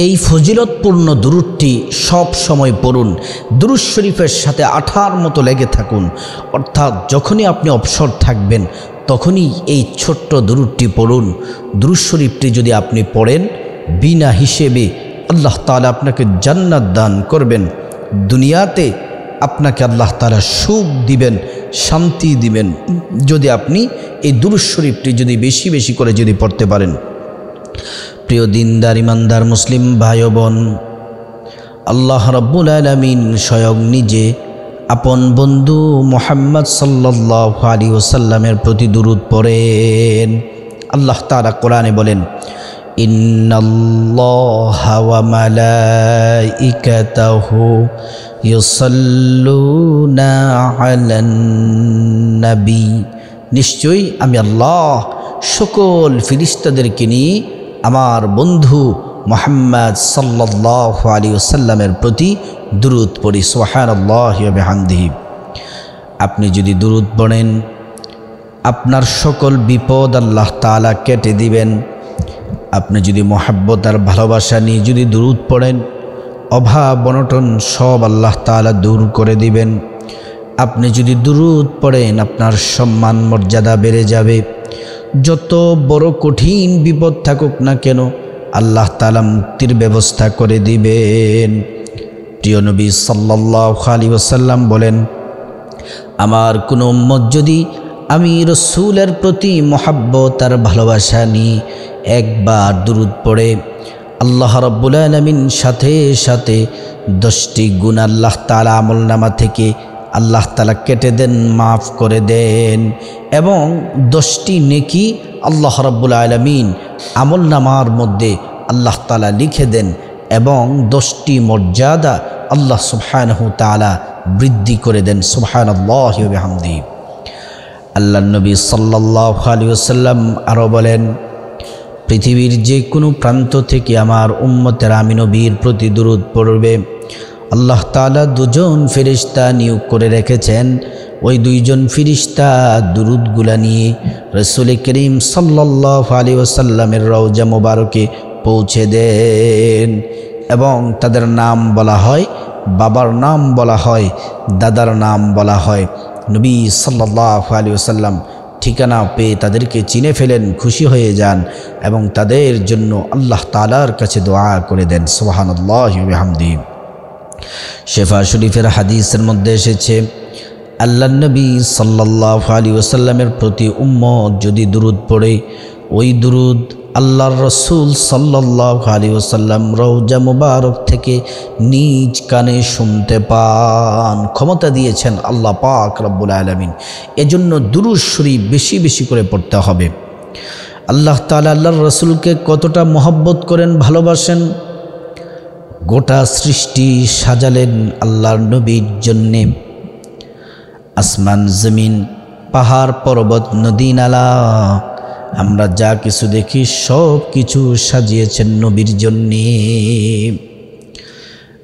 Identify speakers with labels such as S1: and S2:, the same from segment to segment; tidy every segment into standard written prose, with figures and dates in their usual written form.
S1: এই ফজিলতপূর্ণ দুরূদটি সব সময় পড়ুন। দুরূদ শরীফের সাথে আঠার মতো লেগে থাকুন, অর্থাৎ যখনই আপনি অবসর থাকবেন তখনই এই ছোট্ট দুরূদটি পড়ুন। দুরূদ শরীফটি যদি আপনি পড়েন, বিনা হিসেবে আল্লাহ তাআলা আপনাকে জান্নাত দান করবেন। দুনিয়াতে আপনাকে আল্লাহ তাআলা সুখ দিবেন, শান্তি দিবেন, যদি আপনি এই দুরূদ শরীফটি যদি বেশি বেশি করে যদি পড়তে পারেন। প্রিয় দিনদার ইমানদার মুসলিম ভাই ও বোন, আল্লাহ রাব্বুল আলামিন স্বয়ং নিজে আপন বন্ধু মুহাম্মদ সাল্লাল্লাহু আলাইহি ওয়াসাল্লামের প্রতি দুরূদ পড়েন। আল্লাহ তাআলা কোরআনে বলেন, ইন্নাল্লাহা ওয়া মালাইকাতাহু ইউসাল্লুনা আলান নবী, নিশ্চয়ই আমি আল্লাহ সকল ফেরেশতাদেরকে নিয়ে আমার বন্ধু মুহাম্মদ সাল্লাল্লাহু আলাইহি ওয়াসাল্লামের প্রতি দুরূদ পড়ি। সুবহানাল্লাহি ওয়া বিহামদিহি। আপনি যদি দুরূদ পড়েন, আপনার সকল বিপদ আল্লাহ তাআলা কেটে দিবেন। আপনি যদি মহব্বত আর ভালোবাসা নিয়ে যদি দুরূদ পড়েন, অভাব অনটন সব আল্লাহ তাআলা দূর করে দিবেন। আপনি যদি দুরূদ পড়েন, আপনার সম্মান মর্যাদা বেড়ে যাবে। যত বড় কঠিন বিপদ থাকুক না কেন, আল্লাহ তাআলা মুক্তির ব্যবস্থা করে দিবেন। প্রিয় নবী সাল্লাল্লাহু আলাইহি ওয়াসাল্লাম বলেন, আমার কোনো উম্মত যদি আমি রাসূলের প্রতি মহব্বত আর ভালোবাসা নিয়ে একবার দুরূদ পড়ে, আল্লাহ রাব্বুল আলামিন সাথে সাথে 10টি গুনাহ আল্লাহ তাআলা আমলনামা থেকে আল্লাহ তাআলা কেটে দেন, মাফ করে দেন, এবং 10টি নেকি আল্লাহ রাব্বুল আলামিন আমলনামার মধ্যে আল্লাহ তাআলা লিখে দেন, এবং 10টি মর্যাদা আল্লাহ সুবহানাহু তাআলা বৃদ্ধি করে দেন। সুবহানাল্লাহি ওয়া বিহামদিহি। আল্লাহর নবী সাল্লাল্লাহু আলাইহি ওয়াসাল্লাম আরও বলেন, পৃথিবীর যে কোনো প্রান্ত থেকে আমার উম্মতের আমি নবীর প্রতি দুরূদ পড়বে, আল্লাহ তাআলা 2জন ফেরেশতা নিয়োগ করে রেখেছেন। ওই 2জন ফেরেশতা দুরূদগুলা নিয়ে রাসূল করিম সাল্লাল্লাহু আলাইহি ওয়াসাল্লামের রওজা মুবারকে পৌঁছে দেন, এবং তাদের নাম বলা হয়, বাবার নাম বলা হয়, দাদার নাম বলা হয়। নবী সাল্লাল্লাহু আলাইহি ওয়াসাল্লাম ঠিকানা পেয়ে তাদেরকে চিনে ফেলেন, খুশি হয়ে যান, এবং তাদের জন্য আল্লাহ তাআলার কাছে দোয়া করে দেন। সুবহানাল্লাহি ওয়া বিহামদিহি। শেফা শরীফের হাদিসের মধ্যে এসেছে, আল্লাহর নবী সাল্লাল্লাহু আলাইহি ওয়াসাল্লামের প্রতি উম্মত যদি দুরূদ পড়ে, ওই দুরূদ আল্লাহর রাসূল সাল্লাল্লাহু আলাইহি ওয়াসাল্লাম রওজা মুবারক থেকে নিজ কানে শুনতে পান। ক্ষমতা দিয়েছেন আল্লাহ পাক রব্বুল আলামিন। এজন্য দুরূদ শরীফ বেশি বেশি করে পড়তে হবে। আল্লাহ তাআলা আল্লাহর রাসূলকে কতটা মহব্বত করেন, ভালোবাসেন। গোটা সৃষ্টি সাজালেন আল্লাহর নবীর জন্যে। আসমান জমিন, পাহাড় পর্বত, নদী নালা, আমরা যা কিছু দেখি সব কিছু সাজিয়েছেন নবীর জন্যে।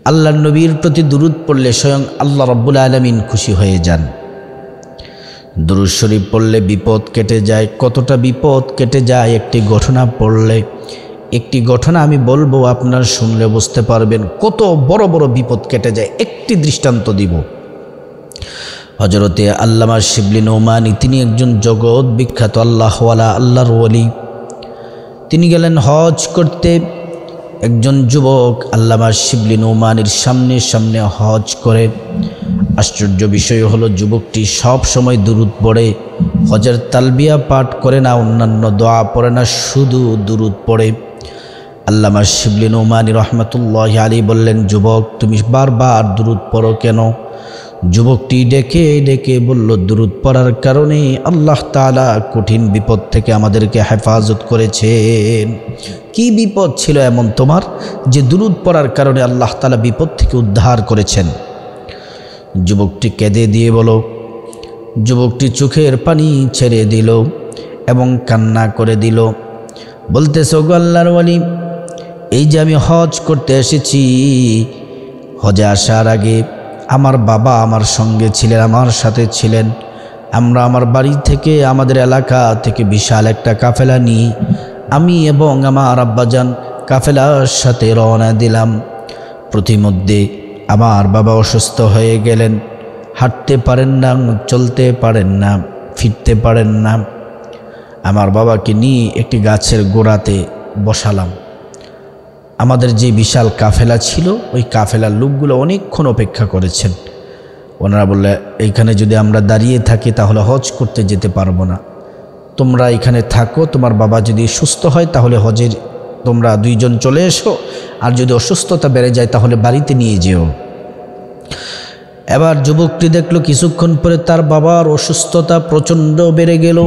S1: আল্লাহর নবীর প্রতি দুরূদ পড়লে স্বয়ং আল্লাহ রাব্বুল আলামিন খুশি হয়ে যান। দুরূদ শরীফ পড়লে বিপদ কেটে যায়। কতটা বিপদ কেটে যায় একটি ঘটনা পড়লে। একটি ঘটনা আমি বলবো, আপনার শুনলে বুঝতে পারবেন কত বড় বড় বিপদ কেটে যায়। একটি দৃষ্টান্ত দিব। হযরতে আল্লামা শিবলি নোমানী, তিনি একজন জগৎ বিখ্যাত আল্লাহওয়ালা, আল্লাহর ওলি। তিনি গেলেন হজ করতে। একজন যুবক আল্লামা শিবলি নোমানীর সামনে সামনে হজ করে। আশ্চর্য বিষয় হলো, যুবকটি সব সময় দুরূদ পড়ে, হজের তালবিয়া পাঠ করে না, অন্যান্য দোয়া পড়ে না, শুধু দুরূদ পড়ে। আল্লামা শিবলি নোমানী রহমাতুল্লাহি আলাইহি বললেন, যুবক তুমি বারবার দুরূদ পড়ো কেন? যুবকটি ডেকে ডেকে বলল, দুরূদ পড়ার কারণে আল্লাহ তাআলা কঠিন বিপদ থেকে আমাদেরকে হেফাজত করেছেন। কি বিপদ ছিল এমন তোমার যে দুরূদ পড়ার কারণে আল্লাহ তাআলা বিপদ থেকে উদ্ধার করেছেন? যুবকটি কেঁদে দিয়ে বলো। যুবকটি চোখের পানি ছেড়ে দিল এবং কান্না করে দিল। বলতেছে, ওগো আল্লাহর ওলি, এই যে আমি হজ করতে এসেছি, হজে আসার আগে আমার বাবা আমার সঙ্গে ছিলেন, আমার সাথে ছিলেন। আমরা আমার বাড়ি থেকে, আমাদের এলাকা থেকে বিশাল একটা কাফেলা নিয়ে আমি এবং আমার আব্বাজান কাফেলার সাথে রওনা দিলাম। প্রতিমধ্যে আমার বাবা অসুস্থ হয়ে গেলেন, হাঁটতে পারেন না, চলতে পারেন না, ফিরতে পারেন না। আমার বাবাকে নিয়ে একটি গাছের গোড়াতে বসালাম। আমাদের যে বিশাল কাফেলা ছিল, ওই কাফেলার লোকগুলো অনেকক্ষণ অপেক্ষা করেছেন। ওনারা বললে, এইখানে যদি আমরা দাঁড়িয়ে থাকি তাহলে হজ করতে যেতে পারবো না, তোমরা এখানে থাকো, তোমার বাবা যদি সুস্থ হয় তাহলে হজের তোমরা দুইজন চলে এসো, আর যদি অসুস্থতা বেড়ে যায় তাহলে বাড়িতে নিয়ে যেও। এবার যুবকটি দেখলো কিছুক্ষণ পরে তার বাবার অসুস্থতা প্রচণ্ড বেড়ে গেল।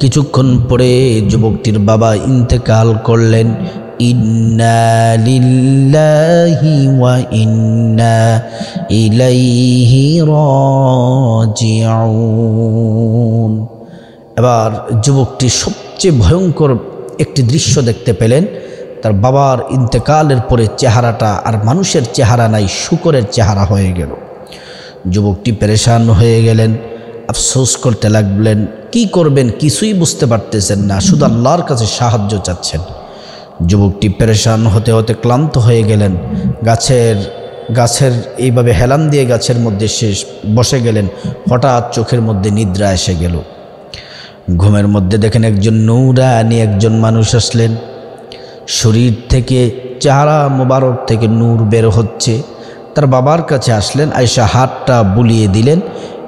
S1: কিছুক্ষণ পরে যুবকটির বাবা ইন্তেকাল করলেন। ইন্না লিল্লাহি ওয়া ইন্না ইলাইহি রাজিউন। এবার যুবকটি সবচেয়ে ভয়ঙ্কর একটি দৃশ্য দেখতে পেলেন। তার বাবার ইন্তেকালের পরে চেহারাটা আর মানুষের চেহারা নাই, শূকরের চেহারা হয়ে গেল। যুবকটি পেরেশান হয়ে গেলেন, আফসোস করতে লাগলেন। কি করবেন কিছুই বুঝতে পারতেছেন না, শুধু আল্লাহর কাছে সাহায্য চাচ্ছেন। যুবকটি পেরেশান হতে হতে ক্লান্ত হয়ে গেলেন। গাছের এইভাবে হেলান দিয়ে গাছের মধ্যে শেষ বসে গেলেন। হঠাৎ চোখের মধ্যে নিদ্রা এসে গেল। ঘুমের মধ্যে দেখেন একজন নূরানি একজন মানুষ আসলেন। শরীর থেকে, চেহারা মোবারক থেকে নূর বের হচ্ছে। তার বাবার কাছে আসলেন, আয়েশা হাতটা বুলিয়ে দিলেন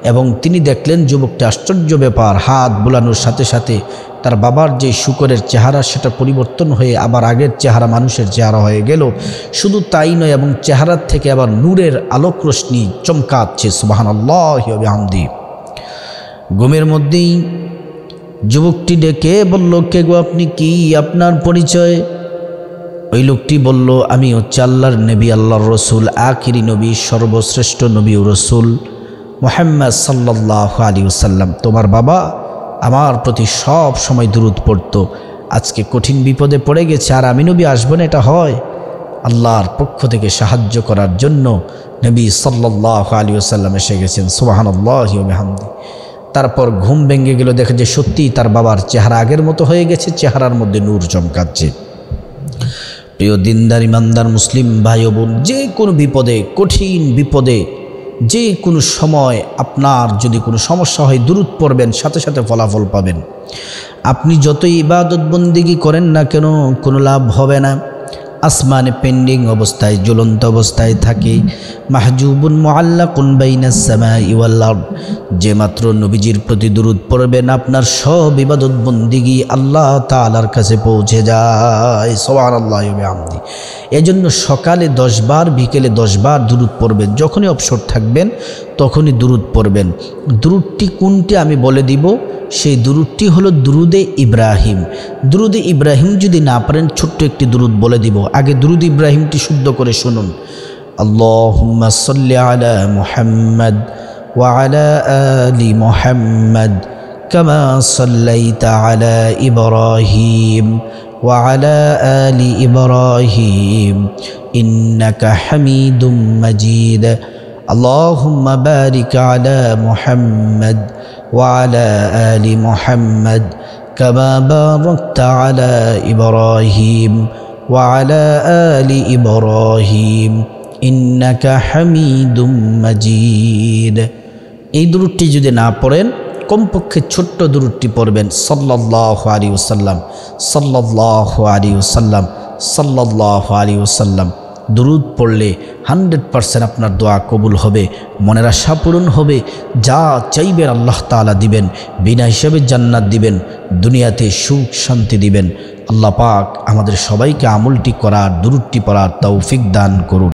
S1: এবং তিনি দেখলেন যুবকটি আশ্চর্য ব্যাপার, হাত বুলানোর সাথে সাথে তার বাবার যে শূকরের চেহারা সেটা পরিবর্তন হয়ে আবার আগের চেহারা মানুষের চেহারা হয়ে গেল। শুধু তাই নয়, এবং চেহারার থেকে আবার নূরের আলোক রশ্মি চমকাচ্ছে। সুবহানাল্লাহি ওয়া বিহামদিহি। ঘুমের মধ্যেই যুবকটি ডেকে বলল, কে গো আপনি, কি আপনার পরিচয়? ওই লোকটি বলল, আমি হচ্ছে আল্লাহর নবী, আল্লাহর রসুল, আখিরি নবী, সর্বশ্রেষ্ঠ নবী ও রসুল মুহাম্মদ সাল্লাল্লাহু আলাইহি ওয়াসাল্লাম। তোমার বাবা আমার প্রতি সব সময় দুরূদ পড়তো, আজকে কঠিন বিপদে পড়ে গেছে, আর আমি নবী আসবো না এটা হয়? আল্লাহর পক্ষ থেকে সাহায্য করার জন্য নবী সাল্লাল্লাহু আলাইহি ওয়াসাল্লাম এসে গেছেন। সুবহানাল্লাহি ওয়া বিহামদিহি। তারপর ঘুম ভেঙে গেল, দেখে যে সত্যিই তার বাবার চেহারা আগের মতো হয়ে গেছে, চেহারার মধ্যে নূর চমকাচ্ছে। প্রিয় দিনদার ইমানদার মুসলিম ভাই ও বোন, যে কোনো বিপদে, কঠিন বিপদে, যে কোনো সময় আপনার যদি কোনো সমস্যা হয়, দুরূদ পড়বেন, সাথে সাথে ফলাফল পাবেন। আপনি যতই ইবাদত বন্দেগী করেন না কেন, কোনো লাভ হবে না। আসমানে পেন্ডিং অবস্থায়, জ্বলন্ত অবস্থায় থাকে। মাহজুবুন মুআল্লাকুন বাইনাস সামাই ওয়াল আরদ। যে মাত্র নবীজির প্রতি দুরূদ পড়বেন, আপনার সব ইবাদত বন্দেগী আল্লাহ তাআলার কাছে পৌঁছে যায়। সুবহানাল্লাহি ওয়া বিহামদিহি। এজন্য সকালে 10 বার, বিকেলে 10 বার দুরূদ পড়বেন। যখনই অবসর থাকবেন তখনই দুরূদ পড়বেন। দুরূদটি কোনটি আমি বলে দিব। সেই দুরূদটি হলো দুরুদে ইব্রাহিম। দুরুদে ইব্রাহিম যদি না পারেন, ছোট্ট একটি দুরূদ বলে দিব। আগে দুরুদ ইব্রাহিমটি শুদ্ধ করে শুনুন। আল্লাহুম্মা সাল্লি আলা মুহাম্মাদ ওয়া আলা আলি মুহাম্মাদ কামা সাল্লাইতা আলা ইব্রাহিম ওয়া আলা আলি ইব্রাহিম ইন্নাকা হামিদুম মাজিদ। আল্লাহুম্মা বারিক আলা মুহাম্মাদ وعلى آل محمد كما باركت على إبراهيم وعلى آل إبراهيم إنك حميد مجيد। এই দুরূদটি যদি না পড়েন, কমপক্ষে ছোট্ট দুরূদটি পড়বেন, সাল্লাল্লাহু আলাইহি ওয়াসাল্লাম, সাল্লাল্লাহু আলাইহি ওয়াসাল্লাম, সাল্লাল্লাহু আলাইহি ওয়াসাল্লাম। দুরূদ পড়লে 100% আপনার দোয়া কবুল হবে, মনের আশা পূরণ হবে, যা চাইবেন আল্লাহ তাআলা দিবেন, বিনা হিসাবে জান্নাত দিবেন, দুনিয়াতে সুখ শান্তি দিবেন। আল্লাহ পাক আমাদের সবাইকে আমলটি করার, দুরূদটি পড়ার তৌফিক দান করুন।